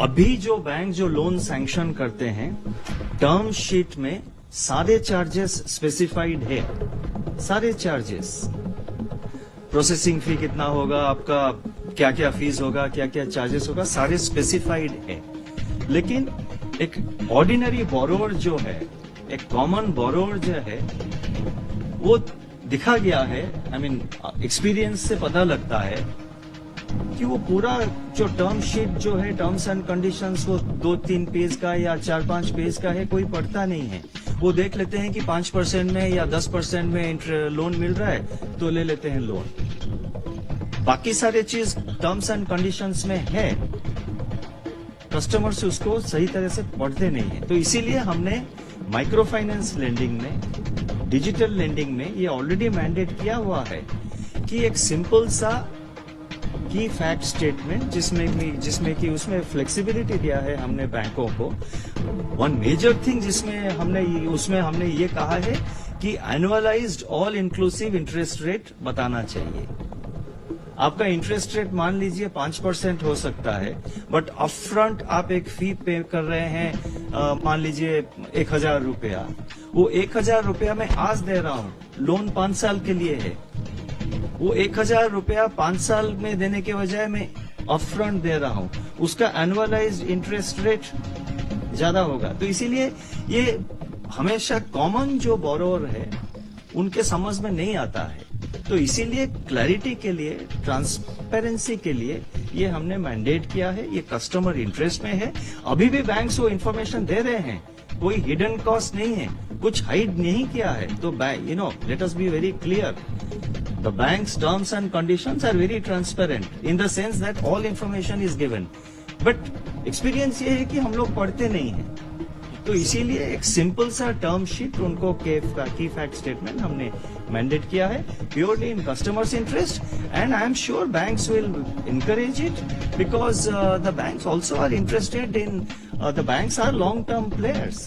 अभी जो बैंक जो लोन सैंक्शन करते हैं, टर्म शीट में सारे चार्जेस स्पेसिफाइड है। सारे चार्जेस, प्रोसेसिंग फी कितना होगा, आपका क्या क्या फीस होगा, क्या क्या चार्जेस होगा, सारे स्पेसिफाइड है। लेकिन एक ऑर्डिनरी बोरोवर जो है, एक कॉमन बोरोवर जो है, वो दिखा गया है, आई मीन एक्सपीरियंस से पता लगता है कि वो पूरा जो टर्म शीट जो है, टर्म्स एंड कंडीशंस, वो 2-3 पेज का या 4-5 पेज का है, कोई पढ़ता नहीं है। वो देख लेते हैं कि 5% में या 10% में लोन मिल रहा है तो ले लेते हैं लोन। बाकी सारे चीज टर्म्स एंड कंडीशंस में है, कस्टमर्स उसको सही तरह से पढ़ते नहीं है। तो इसीलिए हमने माइक्रो फाइनेंस लेंडिंग में, डिजिटल लेंडिंग में ये ऑलरेडी मैंडेट किया हुआ है कि एक सिंपल सा की फैक्ट स्टेटमेंट जिसमें कि उसमें फ्लेक्सिबिलिटी दिया है हमने बैंकों को। वन मेजर थिंग जिसमें हमने ये कहा है कि annualised all inclusive interest rate बताना चाहिए। आपका इंटरेस्ट रेट मान लीजिए 5% हो सकता है, बट अपफ्रंट आप एक फी पे कर रहे हैं, मान लीजिए 1000 रुपया। वो 1000 रुपया मैं आज दे रहा हूं, लोन 5 साल के लिए है। वो 1000 रुपया 5 साल में देने के बजाय मैं अपफ्रंट दे रहा हूं, उसका एनुअलाइज्ड इंटरेस्ट रेट ज्यादा होगा। तो इसीलिए ये हमेशा कॉमन जो बोरोवर है उनके समझ में नहीं आता है। तो इसीलिए क्लैरिटी के लिए, ट्रांसपेरेंसी के लिए ये हमने मैंडेट किया है। ये कस्टमर इंटरेस्ट में है। अभी भी बैंक्स वो इन्फॉर्मेशन दे रहे हैं, कोई हिडन कॉस्ट नहीं है, कुछ हाइड नहीं किया है। तो let us be very clear, the bank's terms and conditions are very transparent in the sense that all information is given, but experience ये है कि हम लोग पढ़ते नहीं हैं। तो इसीलिए एक सिंपल सा टर्म शीट उनको की फैक्ट स्टेटमेंट हमने मैंडेट किया है, purely in customers interest. And I am sure banks will encourage it because the banks also are interested in the banks are long term players.